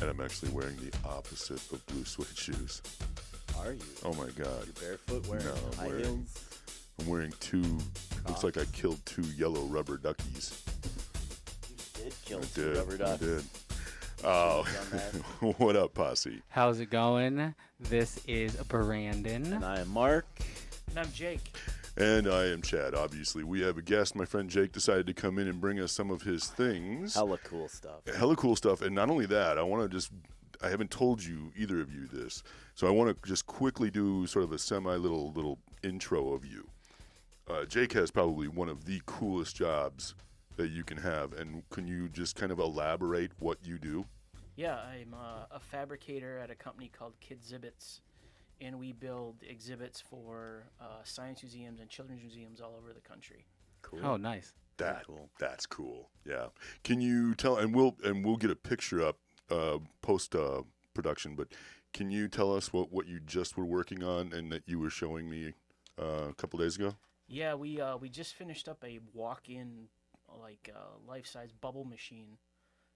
and I'm actually wearing the opposite of blue suede shoes. Are you? Oh my God! You're barefoot wearing high heels? I'm wearing looks like I killed 2 yellow rubber duckies. You did kill 2 rubber ducks. I did. Oh, what up, Posse? How's it going? This is Brandon. And I am Mark. And I'm Jake. And I am Chad. Obviously, we have a guest. My friend Jake decided to come in and bring us some of his things. Hella cool stuff. And not only that, I haven't told you, either of you, this. So I want to just quickly do sort of a little intro of you. Jake has probably one of the coolest jobs that you can have. And can you just kind of elaborate what you do? Yeah, I'm a fabricator at a company called Kidzibits, and we build exhibits for science museums and children's museums all over the country. Cool. Oh, nice. That's cool. Yeah. Can you tell? And we'll get a picture up post production. But can you tell us what you just were working on and that you were showing me a couple days ago? Yeah, we just finished up a walk-in life-size bubble machine.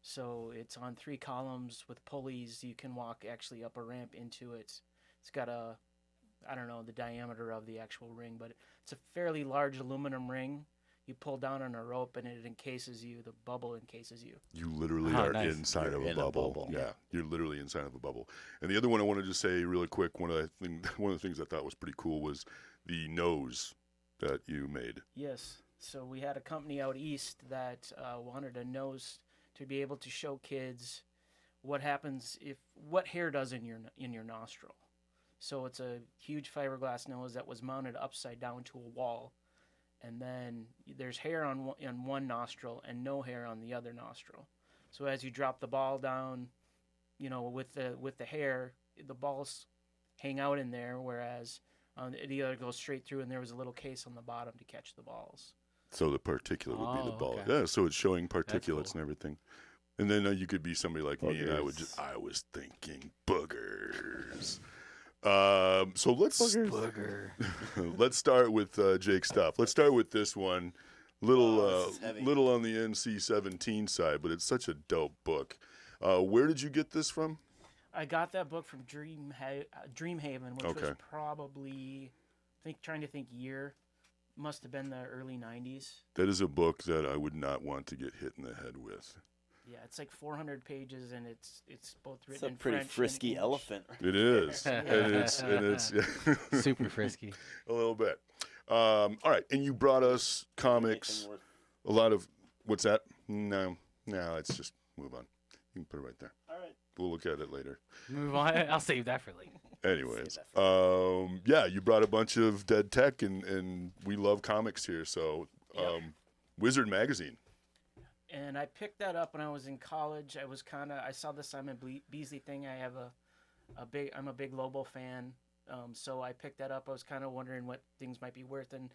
So it's on 3 columns with pulleys. You can walk actually up a ramp into it. It's got I don't know the diameter of the actual ring, but it's a fairly large aluminum ring. You pull down on a rope and it encases you. The bubble encases you. You literally are inside of a bubble. Yeah, you're literally inside of a bubble. And the other one I wanted to say really quick, one of the things I thought was pretty cool was the nose that you made. Yes. So we had a company out east that wanted a nose to be able to show kids what happens what hair does in your nostril. So it's a huge fiberglass nose that was mounted upside down to a wall, and then there's hair on one nostril and no hair on the other nostril. So as you drop the ball down, with the hair, the balls hang out in there, whereas the other goes straight through, and there was a little case on the bottom to catch the balls. So the particulate would be the ball. Okay. Yeah, so it's showing particulates and everything. And then you could be somebody like me, and I was thinking boogers. So let's start with Jake's stuff. Let's start with this one. Little on the NC-17 side, but it's such a dope book. Where did you get this from? I got that book from Dreamhaven, which was probably trying to think year. Must have been the early 90s. That is a book that I would not want to get hit in the head with. Yeah, it's like 400 pages, and it's both written in French. It's a pretty frisky elephant. It is, and it's super frisky. A little bit. All right, and you brought us comics. A lot of what's that? No, let's just move on. You can put it right there. All right. We'll look at it later. Move on. I'll save that for later. Anyways, you brought a bunch of dead tech, and we love comics here. So, Wizard Magazine. And I picked that up when I was in college. I saw the Simon Beasley thing. I'm a big Lobo fan. So I picked that up. I was kind of wondering what things might be worth, and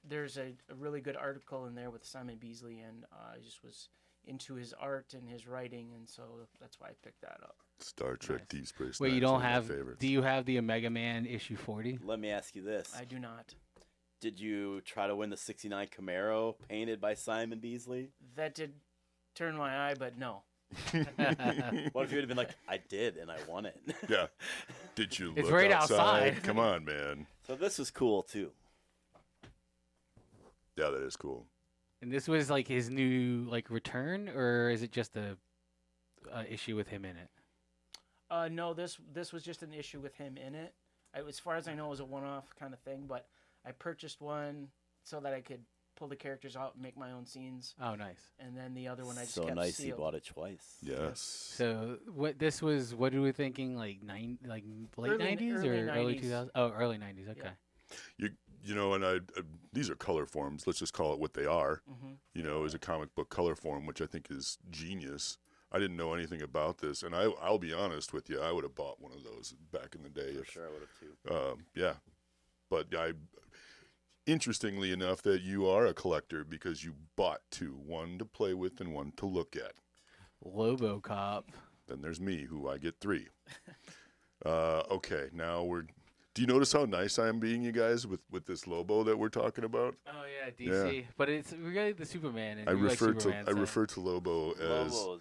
there's a really good article in there with Simon Beasley, and I just was into his art and his writing, and so that's why I picked that up. Star Trek Deep Space Wait, Nine you don't have? favorites. Do you have the Omega Man issue 40? Let me ask you this. I do not. Did you try to win the 69 Camaro painted by Simon Beasley? That did turn my eye, but no. What if you would have been like, I did, and I won it? Yeah. Did you look It's right outside? Come on, man. So this is cool, too. Yeah, that is cool. And this was like his new return, or is it just a issue with him in it? No, this was just an issue with him in it. As far as I know, it was a one-off kind of thing, but I purchased one so that I could pull the characters out and make my own scenes. Oh, nice. And then the other one I just so kept nice sealed. he bought it twice. Yes. So what are we thinking? Late 90s or early 2000s? Oh, early 90s. Okay. Yeah. And these are color forms. Let's just call it what they are. Mm-hmm. As a comic book color form, which I think is genius. I didn't know anything about this, and I'll be honest with you, I would have bought one of those back in the day. For sure, I would have too. Yeah, but interestingly enough, that you are a collector because you bought 2, one to play with and one to look at. Lobo Cop. Then there's me, who I get 3. Okay, now do you notice how nice I am being, you guys, with this Lobo that we're talking about? Oh yeah, DC. Yeah. But it's really the Superman. And I refer to Lobo as Lobo's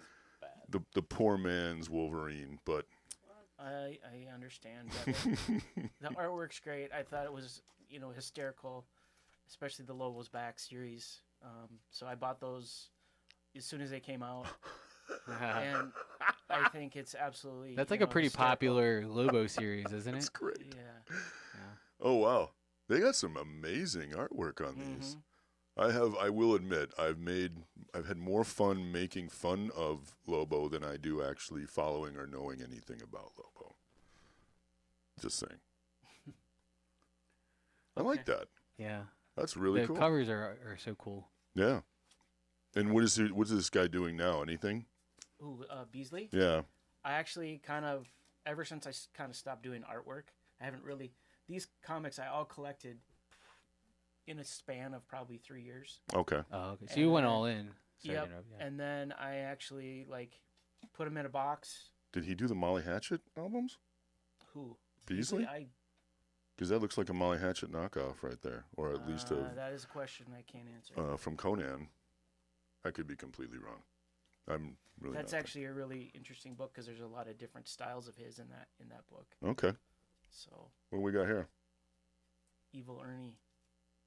the poor man's Wolverine, but I understand. The artwork's great. I thought it was hysterical, especially the Lobo's Back series. So I bought those as soon as they came out, and I think it's absolutely That's like a pretty hysterical. popular Lobo series, isn't it? it's great. Yeah. Oh wow, they got some amazing artwork on these. I will admit, I've had more fun making fun of Lobo than I do actually following or knowing anything about Lobo. Just saying. I like that. Yeah. That's really The cool. covers are so cool. Yeah. And what is this guy doing now? Anything? Ooh, Beasley. Yeah. I actually ever since I kind of stopped doing artwork, I haven't really. These comics I all collected in a span of probably 3 years. Okay. Oh, okay. So you went all in. Yep. starting up, yeah. And then I actually put them in a box. Did he do the Molly Hatchet albums? Who? Beasley? Because that looks like a Molly Hatchet knockoff right there, or at least that is a question I can't answer. from Conan. I could be completely wrong. I'm really. That's not actually a really interesting book because there's a lot of different styles of his in that book. Okay. So What do we got here? Evil Ernie.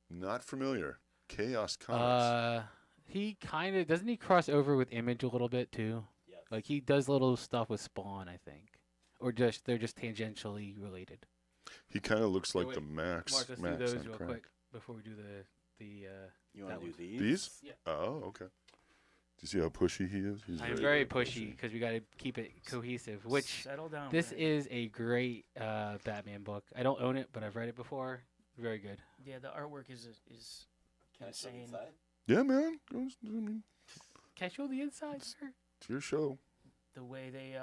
Not familiar. Chaos Comics. He kind of doesn't he cross over with Image a little bit too? Yes. Like he does little stuff with Spawn, I think, or they're just tangentially related. He kind of looks like wait. the Max. Mark, let's Max do those on real crack. quick before we do the. You want that to do one. these? These? Yeah. Oh, okay. Do you see how pushy he is? He's I'm very pushy because we got to keep it cohesive. Which Settle down. this Brad. is a great Batman book. I don't own it, but I've read it before. Very good. Yeah, the artwork is Can I show the insane. inside? Yeah, man. I mean, Can I show the inside, sir? it's your show. The way they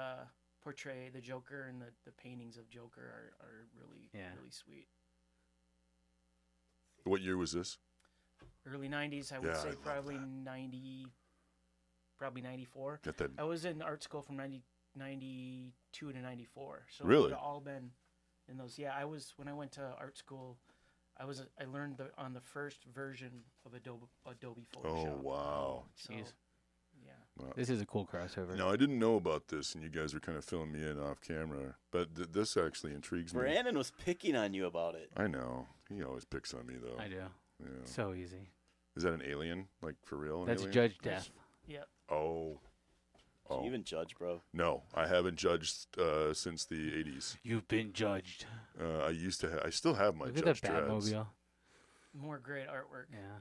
portray the Joker and the paintings of Joker are really really sweet. What year was this? Early 90s, I would Yeah, I say love probably that. 94. Got that? I was in art school from 92 to 94. So Really? it would have all been in those. Yeah, when I went to art school, I learned on the first version of Adobe Photoshop. Oh wow. So, Jeez. yeah. Wow. This is a cool crossover. Now I didn't know about this, and you guys were kind of filling me in off camera. But this actually intrigues me. Brandon was picking on you about it. I know. He always picks on me though. I do. Yeah. So easy. Is that an alien? Like for real? An That's alien? Judge Death. Yeah. Oh. Can Oh. you even judge, bro? No, I haven't judged since the '80s. You've been judged. I used to. I still have my Look at Judge the Dreds. Batmobile. More great artwork. Yeah.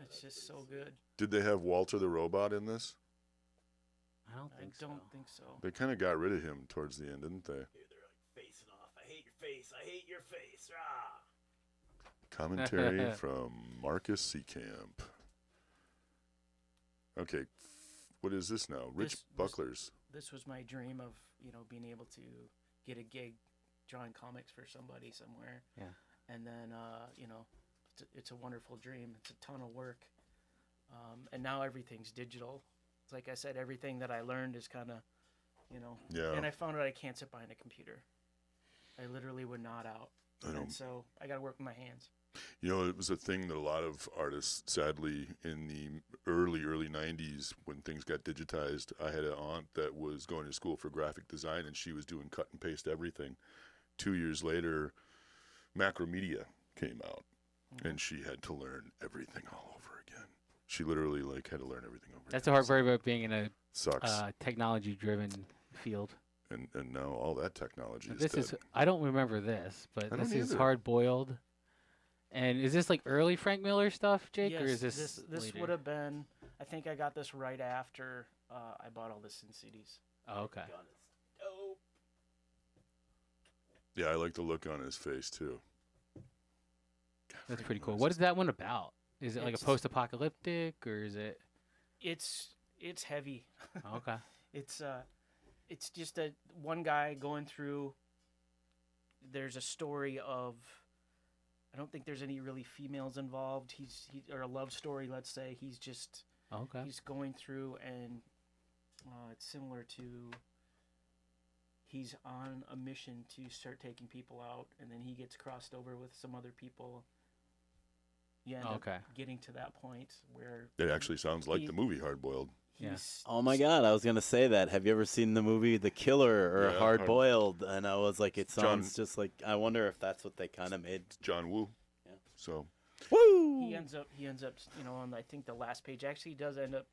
It's just so good. Did they have Walter the Robot in this? I don't I think so. don't think so. They kind of got rid of him towards the end, didn't they? Dude, they're like facing off. I hate your face. I hate your face. Rah! Commentary from Marcus Seacamp. Okay, what is this now? Rich This- Bucklers. This was my dream of being able to get a gig drawing comics for somebody somewhere. Yeah. And then it's a wonderful dream. It's a ton of work. And now everything's digital. Like I said, everything that I learned is kind of, Yeah, And I found out I can't sit behind a computer. I literally would nod out. I know. And so I got to work with my hands. It was a thing that a lot of artists, sadly, in the early '90s, when things got digitized, I had an aunt that was going to school for graphic design, and she was doing cut and paste everything. 2 years later, Macromedia came out, and she had to learn everything all over again. She literally had to learn everything over. That's the again. hard part about being in a Sucks. technology-driven field. And now all that technology is This dead. is I don't remember this, but I this don't is either. hard boiled. And is this like early Frank Miller stuff, Jake, yes, or is this this later? would have been, I think I got this right after I bought all this in CDs. Oh, okay. Gun is dope. Yeah, I like the look on his face too. God, That's Frank pretty cool. Miller's What is that one about? Is it like a It's- post-apocalyptic, or is it? It's heavy. Oh, okay. It's just a one guy going through. There's a story of. I don't think there's any really females involved. Or a love story, let's say. He's just Oh, okay. he's going through, and it's similar to. He's on a mission to start taking people out, and then he gets crossed over with some other people. You end up Okay. getting to that point where It actually sounds like he- the movie Hard Boiled. Yeah. Oh my God, I was gonna say that. Have you ever seen the movie The Killer or Yeah, Hard Boiled? And I was like, it sounds John- just like. I wonder if that's what they kind of made. John Woo. Yeah. So Woo! He ends up, on I think the last page. Actually, he does end up.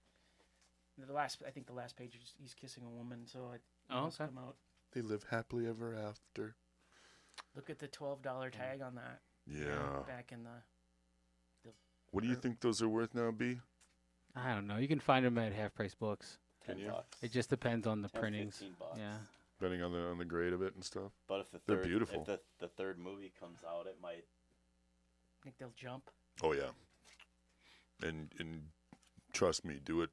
I think the last page he's kissing a woman. So it must okay. come out. they live happily ever after. Look at the $12 tag on that. Yeah. Back in the. What do you think those are worth now, B? I don't know. You can find them at Half Price Books. Can you? $10. It just depends on the 10, printings. $15. Yeah. Depending on the grade of it and stuff. But if the They're third, beautiful. If the third movie comes out, it might. Think they'll jump. Oh yeah. And trust me, do it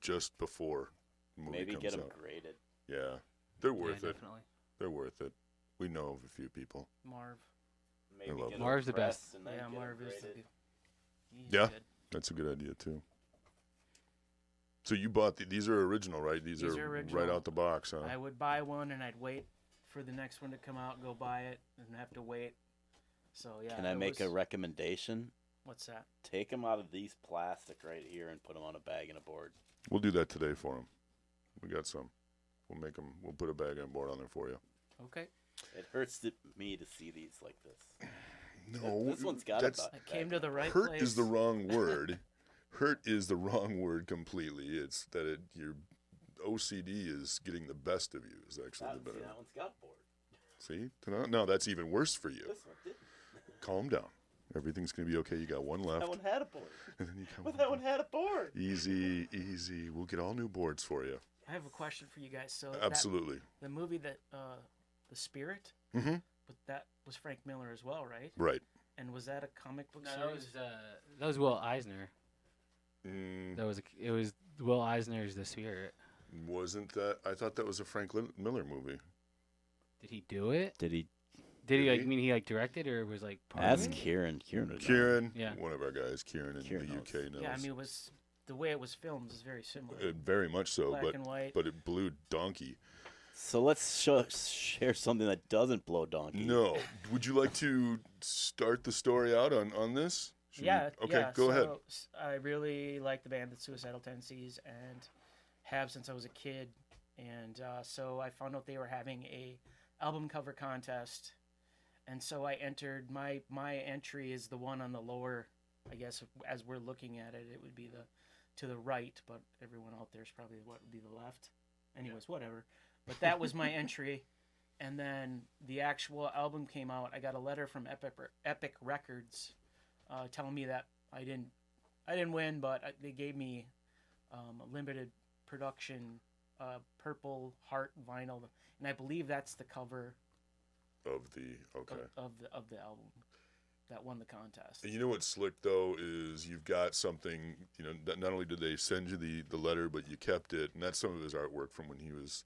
just before the movie Maybe comes get them out. graded. Yeah, they're worth yeah, it. definitely. They're worth it. We know of a few people. Marv. Maybe love get that. Marv's the pressed best. and then Yeah, get 'em Marv is the graded. good. He's Yeah. good. That's a good idea too. So you bought these are original, right? These These are are right original. out the box, huh? I would buy one and I'd wait for the next one to come out, go buy it, and have to wait. So yeah. Can I make a recommendation? What's that? Take them out of these plastic right here and put them on a bag and a board. We'll do that today for them. We got some. We'll make them. We'll put a bag and board on there for you. Okay. It hurts me to see these like this. No, This one's got that's about. I came to the right hurt place. is the wrong word. Hurt is the wrong word completely. It's that your OCD is getting the best of you. Is actually the better. That one's got board. See? No, that's even worse for you. This one didn't. Calm down. Everything's gonna be okay. You got one left. That one had a board. And then you got But that one had a board. Easy, easy. We'll get all new boards for you. I have a question for you guys. So Absolutely. the movie that The Spirit, Mm-hmm. but that was Frank Miller as well, right? Right. And was that a comic book No, series? that was Will Eisner. Mm, It was Will Eisner's The Spirit. wasn't that? I thought that was a Frank Miller movie. Did he do it? Did he Did he Did like he? mean he like directed or was like part ask of it? Kieran? Kieran would know. Kieran, Yeah. one of our guys, Kieran in Kieran the knows. UK knows. Yeah, I mean, it was the way it was filmed is very similar. Very much so, Black and white. but it blew donkey. So let's share something that doesn't blow donkey. No. Would you like to start the story out on this? Should we- Yeah. Okay, yeah, go ahead. so I really like the band, the Suicidal Tendencies, and have since I was a kid. And so I found out they were having a album cover contest, and so I entered. My entry is the one on the lower. I guess as we're looking at it, it would be the to the right, but everyone out there is probably what would be the left. Anyways, whatever. But that was my entry. And then the actual album came out. I got a letter from Epic Records telling me that I didn't win, but they gave me a limited production purple heart vinyl, and I believe that's the cover Of the of the album that won the contest. And you know what's slick though is you've got something. Not only did they send you the letter, but you kept it, and that's some of his artwork from when he was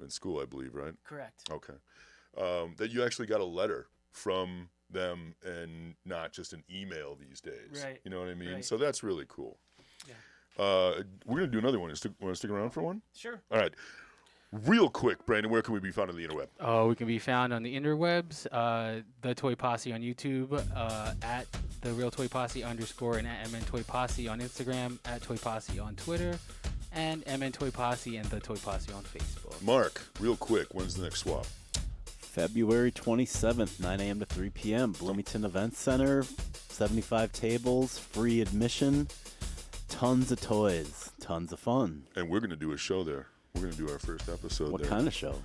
in school, I believe, right? Correct. Okay. That you actually got a letter from them and not just an email these days. Right. You know what I mean? Right. So that's really cool. Yeah. We're going to do another one. Want to stick around for one? Sure. All right. Real quick, Brandon, where can we be found on the interweb? Oh, we can be found on the interwebs, the Toy Posse on YouTube, at the Real Toy Posse _ and at MN Toy Posse on Instagram, at Toy Posse on Twitter, and MN Toy Posse and the Toy Posse on Facebook. Mark, real quick, when's the next swap? February 27th, 9 a.m. to 3 p.m. Bloomington Event Center, 75 tables, free admission, tons of toys, tons of fun. And we're going to do a show there. We're going to do our first episode What there. kind of show?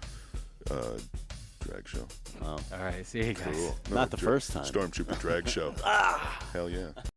Drag show. Oh, All right, see you guys. Cool. Not the first time. Stormtrooper drag show. Hell yeah.